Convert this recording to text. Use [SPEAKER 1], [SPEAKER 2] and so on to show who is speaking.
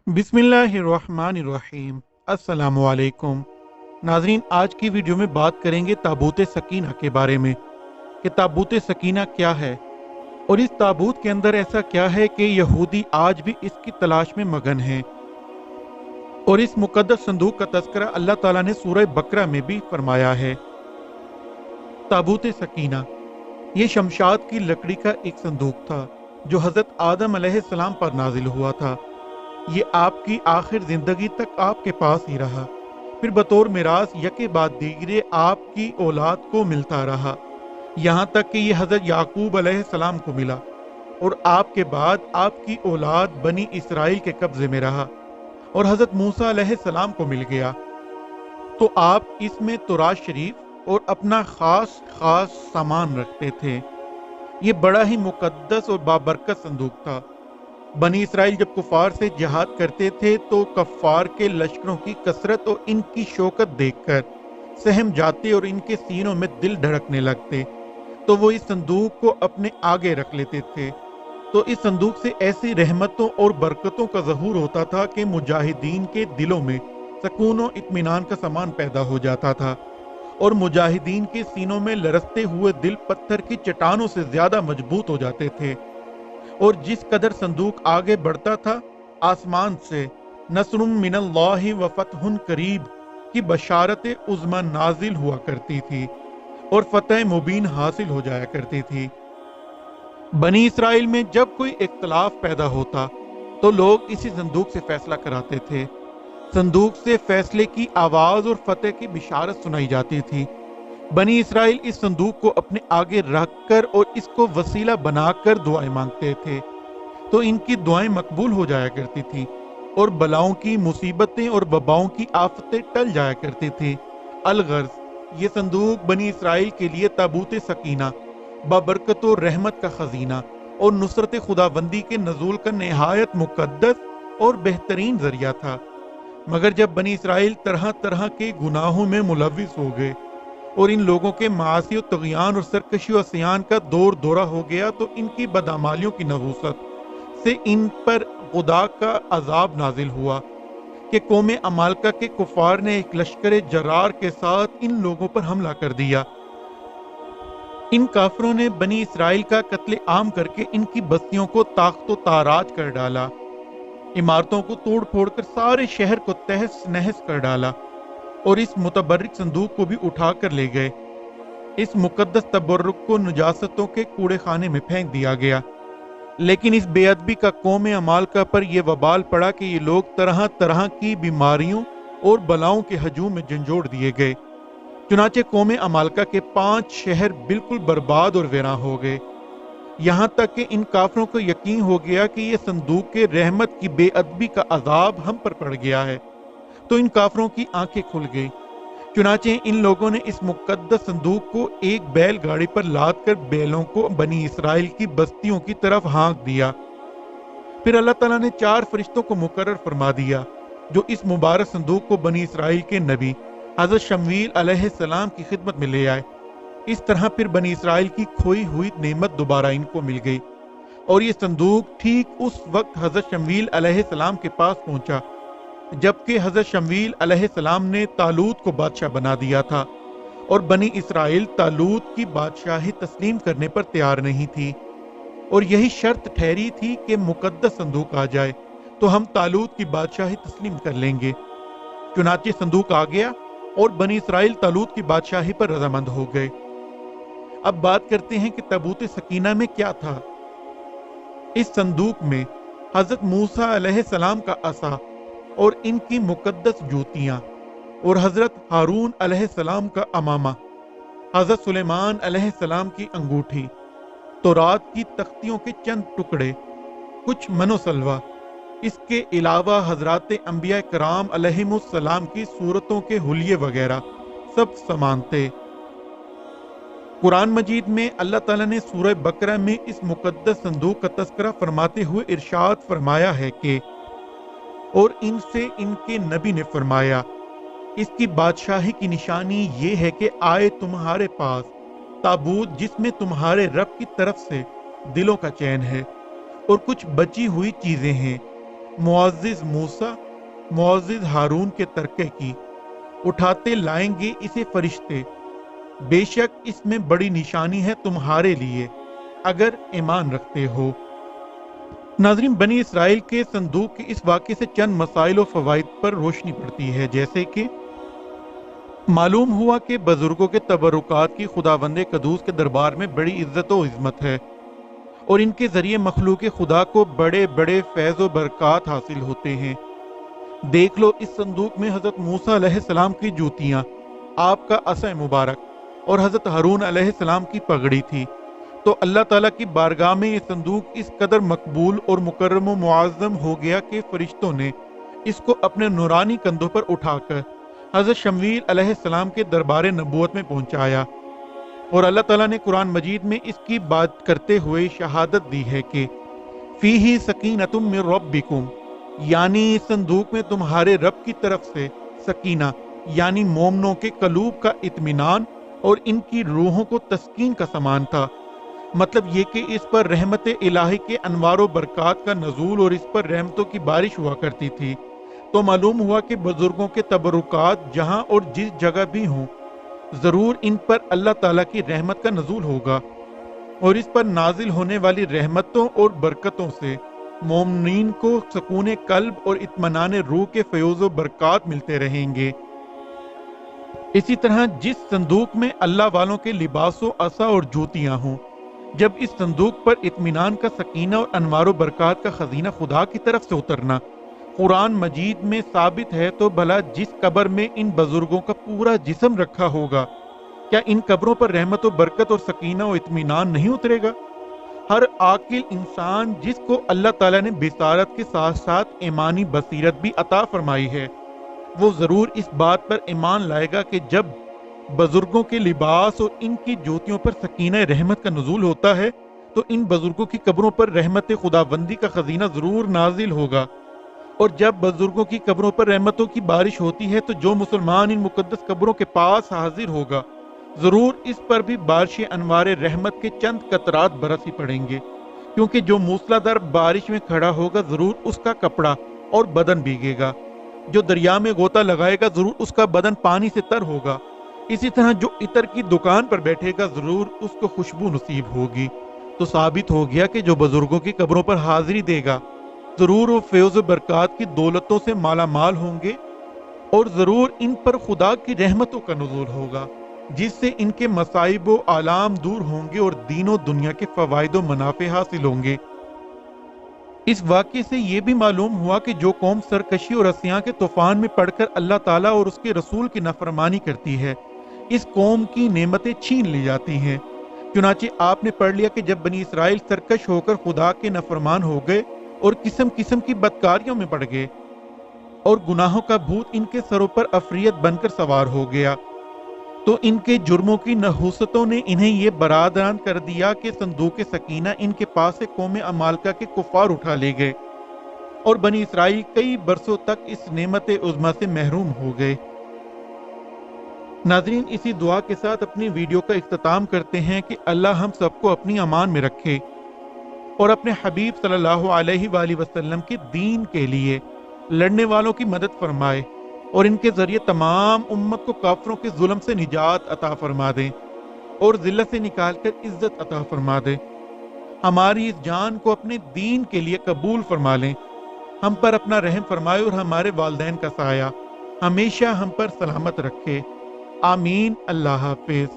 [SPEAKER 1] बिस्मिल्लाहिर्रहमानिर्रहीम। अस्सलामु अलैकुम नाजरीन, आज की वीडियो में बात करेंगे ताबूत सकीना के बारे में कि ताबूत सकीना क्या है और इस ताबूत के अंदर ऐसा क्या है कि यहूदी आज भी इसकी तलाश में मगन हैं। और इस मुकद्दस संदूक का तज़किरा अल्लाह ताला ने सूरह बकरा में भी फरमाया है। ताबूत सकीना ये शमशाद की लकड़ी का एक संदूक था जो हज़रत आदम अलैहिस्सलाम पर नाजिल हुआ था। ये आपकी आखिर जिंदगी तक आपके पास ही रहा, फिर बतौर मिरास यके बाद दीगरे आपकी औलाद को मिलता रहा, यहाँ तक कि ये हजरत याकूब अलैहिस्सलाम को मिला और आपके बाद आपकी औलाद बनी इसराइल के कब्जे में रहा और हजरत मूसा अलैहिस्सलाम को मिल गया। तो आप इसमें तौरात शरीफ और अपना खास खास सामान रखते थे। ये बड़ा ही मुकद्दस और बाबरकत संदूक था। बनी इसराइल जब कुफार से जिहाद करते थे तो कफ्फार के लश्करों की कसरत और इनकी शौकत देखकर सहम जाते और इनके सीनों में दिल धड़कने लगते, तो वो इस संदूक को अपने आगे रख लेते थे। तो इस संदूक से ऐसी रहमतों और बरकतों का ज़हूर होता था कि मुजाहिदीन के दिलों में सकून और इत्मीनान का सामान पैदा हो जाता था और मुजाहिदीन के सीनों में लरसते हुए दिल पत्थर की चट्टानों से ज्यादा मजबूत हो जाते थे। और जिस कदर संदूक आगे बढ़ता था, आसमान से नसरुम मिनल्लाहि व फतहुन करीब की बशारत उज़्मा नाजिल हुआ करती थी और फतह मुबीन हासिल हो जाया करती थी। बनी इसराइल में जब कोई इख्तलाफ पैदा होता तो लोग इसी संदूक से फैसला कराते थे। संदूक से फैसले की आवाज और फतेह की बिशारत सुनाई जाती थी। बनी इसराइल इस संदूक को अपने आगे रखकर और इसको वसीला बनाकर दुआएं मांगते थे, तो इनकी दुआएं मकबूल हो जाया करती थी और बलाओं की मुसीबतें और वबाओं की आफतें टल जाया करती थी। अलगर्ज ये संदूक बनी इसराइल के लिए ताबूत सकीना, बाबरकत और रहमत का खजीना और नुसरत खुदाबंदी के नजूल का नहायत मुकद्दस और बेहतरीन जरिया था। मगर जब बनी इसराइल तरह तरह के गुनाहों में मुलविस हो गए और इन लोगों के मासी और तग़ियान और सरकशी और सियान का दौर दौरा हो गया, तो इनकी बदअमालियों की नहूसत से इन पर खुदा का अजाब नाजिल हुआ कि कौम अमालका के कुफार ने एक लश्कर जरार के साथ इन लोगों पर हमला कर दिया। इन काफरों ने बनी इसराइल का कत्ले आम करके इनकी बस्तियों को ताख्तो ताराज कर डाला, इमारतों को तोड़ फोड़ कर सारे शहर को तहस नहस कर डाला और इस मुतबर्रिक संदूक को भी उठा कर ले गए। इस मुकद्दस तबर्रुक को नजासतों के कूड़े खाने में फेंक दिया गया। लेकिन इस बेअदबी का कौम अमालका पर यह वबाल पड़ा कि ये लोग तरह तरह की बीमारियों और बलाओं के हजूम में झंझोड़ दिए गए। चुनाचे कौम अमालका के 5 शहर बिल्कुल बर्बाद और वीरान हो गए। यहाँ तक कि इन काफरों को यकीन हो गया कि यह संदूक के रहमत की बेअदबी का अजाब हम पर पड़ गया है। तो इन काफरों की आंखें खुल गई। चुनाचे इन लोगों ने इस मुकद्दस संदूक को एक बैल गाड़ी पर लाद कर बैलों को बनी इसराइल की बस्तियों की तरफ हाँक दिया। फिर अल्लाह ताला ने 4 फरिश्तों को मुकर्रर फरमा दिया जो इस मुबारक संदूक को बनी इसराइल के नबी हजरत शमूएल अलैहिस्सलाम की खिदमत में ले आए। इस तरह फिर बनी इसराइल की खोई हुई नेमत दोबारा इनको मिल गई और ये संदूक ठीक उस वक्त हजरत शमूएल अलैहिस्सलाम के पास पहुंचा जबकि हजरत शमूएल अलैहिस्सलाम ने तालूत को बादशाह बना दिया था और बनी इसराइल तालूत की बादशाही तस्लीम करने पर तैयार नहीं थी और यही शर्त ठहरी थी कि मुकद्दस संदूक आ जाए तो हम तालूत की बादशाही तस्लीम कर लेंगे। चुनाचे संदूक आ गया और बनी इसराइल तालूत की बादशाही पर रजामंद हो गए। अब बात करते हैं कि ताबूत सकीना में क्या था। इस संदूक में हजरत मूसा अलैहिस्सलाम का असा और इनकी मुकद्दस जूतियां और हजरत हारून अलैहिस्सलाम का अमामा, हजरत सुलेमान अलैहिस्सलाम की अंगूठी, तौरात की तख्तियों के चंद टुकड़े, कुछ मनोसलवा, इसके अलावा हजरात अंबिया कराम अलैहिमुस्सलाम की सूरतों के हुलिये वगैरह सब सामान थे। कुरान मजीद में अल्लाह ताला ने सूरह बकरा में इस मुकद्दस संदूक का तज़किरा फरमाते हुए इरशाद फरमाया है कि और इनसे इनके नबी ने फरमाया, इसकी बादशाही की निशानी ये है कि आए तुम्हारे पास ताबूत जिसमें तुम्हारे रब की तरफ से दिलों का चैन है और कुछ बची हुई चीजें हैं मुअज़्ज़िज़ मूसा, मुअज़्ज़िज़ हारून के तरके की, उठाते लाएंगे इसे फरिश्ते, बेशक इसमें बड़ी निशानी है तुम्हारे लिए अगर ईमान रखते हो। नाज़रीन, बनी इसराइल के संदूक के इस वाक़े से चंद मसाइल और फ़वाइद पर रोशनी पड़ती है, जैसे कि मालूम हुआ कि बुजुर्गों के तबरुकात की खुदावंद कदूस के दरबार में बड़ी इज्जत व इज़्ज़त है और इनके ज़रिए मखलूक खुदा को बड़े बड़े फैज़ व बरक़ात हासिल होते हैं। देख लो, इस संदूक में हज़रत मूसा अलैहिस्सलाम की जूतियाँ, आपका असा मुबारक और हज़रत हारून अलैहिस्सलाम की पगड़ी थी। तो अल्लाह ताला की बारगाह में ये संदूक इस कदर मकबूल और मुकर्रम व मुआज़्ज़म हो गया कि फरिश्तों ने इसको अपने नूरानी कंधों पर उठाकर हज़रत शमूएल अलैहिस्सलाम के दरबार नबूवत में पहुंचाया। और अल्लाह ताला ने कुरान मजीद में इसकी बात करते हुए शहादत दी है कि फीही सकीनतुम मिर रब्बिकुम, यानी इस संदूक में तुम्हारे रब की तरफ से सकीना यानी मोमनों के कलूब का इत्मीनान और इनकी रूहों को तस्कीन का समान था। मतलब ये कि इस पर रहमत इलाही के अनवार बरक़ात का नज़ूल और इस पर रहमतों की बारिश हुआ करती थी। तो मालूम हुआ कि बुजुर्गों के तबरुकात जहाँ और जिस जगह भी हों, ज़रूर इन पर अल्लाह ताला की रहमत का नज़ूल होगा और इस पर नाजिल होने वाली रहमतों और बरकतों से मोमिनीन को सकून कल्ब और इत्मीनान रूह के फयोज़ व बरक़ात मिलते रहेंगे। इसी तरह जिस संदूक में अल्लाह वालों के लिबासों, असा और जूतियाँ हों, जब इस संदूक पर इत्मीनान का सकीना और अनवार बरक़ात का खजीना खुदा की तरफ से उतरना कुरान मजीद में साबित है, तो भला जिस कब्र में इन बुजुर्गों का पूरा जिस्म रखा होगा, क्या इन कब्रों पर रहमत व बरकत और सकीना और इत्मीनान नहीं उतरेगा? हर आकिल इंसान जिसको अल्लाह ताला ने बिसारत के साथ साथ ईमानी बसीरत भी अता फरमाई है, वो जरूर इस बात पर ईमान लाएगा कि जब बुजुर्गों के लिबास और इनकी ज्योतियों पर सकीना रहमत का नुज़ूल होता है, तो इन बुजुर्गों की कब्रों पर रहमत खुदाबंदी का खजीना जरूर नाजिल होगा। और जब बुजुर्गों की कब्रों पर रहमतों की बारिश होती है, तो जो मुसलमान इन मुकद्दस कब्रों के पास हाजिर होगा, जरूर इस पर भी बारिश अनवार रहमत के चंद कतरात बरस ही पड़ेंगे, क्योंकि जो मूसलाधार बारिश में खड़ा होगा जरूर उसका कपड़ा और बदन भीगेगा। जो दरिया में गोता लगाएगा जरूर उसका बदन पानी से तर होगा। इसी तरह जो इतर की दुकान पर बैठेगा जरूर उसको खुशबू नसीब होगी। तो साबित हो गया कि जो बुजुर्गों की कब्रों पर हाजिरी देगा जरूर वो फैज़ बरक़ात की दौलतों से माला माल होंगे और जरूर इन पर खुदा की रहमतों का नुज़ूल होगा, जिससे इनके मसाइब व आलाम दूर होंगे और दीनों दुनिया के फ़वाइद व मुनाफ़े हासिल होंगे। इस वाक़े से ये भी मालूम हुआ कि जो कौम सरकशी और अस्यां के तूफान में पड़कर अल्लाह ताला और उसके रसूल की नाफरमानी करती है, इस कौम की नेमतें छीन ली जाती हैं। चुनाचे आपने पढ़ लिया कि जब बनी इसराइल सरकश होकर खुदा के नाफरमान हो गए और किस्म किस्म की बदकारियों में पड़ गए और गुनाहों का भूत इनके सरों पर अफरियत बनकर सवार हो गया, तो इनके जुर्मों की नहूसतों ने इन्हें ये बरादान कर दिया कि संदूक सकीना इनके पास से कौम अमालका के कुफार उठा ले गए और बनी इसराइल कई बरसों तक इस नेमत उज़्मा से महरूम हो गए। नाज़रीन, इसी दुआ के साथ अपनी वीडियो का इख्तिताम करते हैं कि अल्लाह हम सबको अपनी अमान में रखे और अपने हबीब सल्लल्लाहु अलैहि वसल्लम के दीन के लिए लड़ने वालों की मदद फरमाए और इनके जरिए तमाम उम्मत को काफरों के जुल्म से निजात अता फरमा दे और जिल्लत से निकालकर इज्जत अता फरमा दे। हमारी इस जान को अपने दीन के लिए कबूल फरमा लें, हम पर अपना रहम फरमाए और हमारे वालिदैन का साया हमेशा हम पर सलामत रखे। आमीन। अल्लाह हाफिज।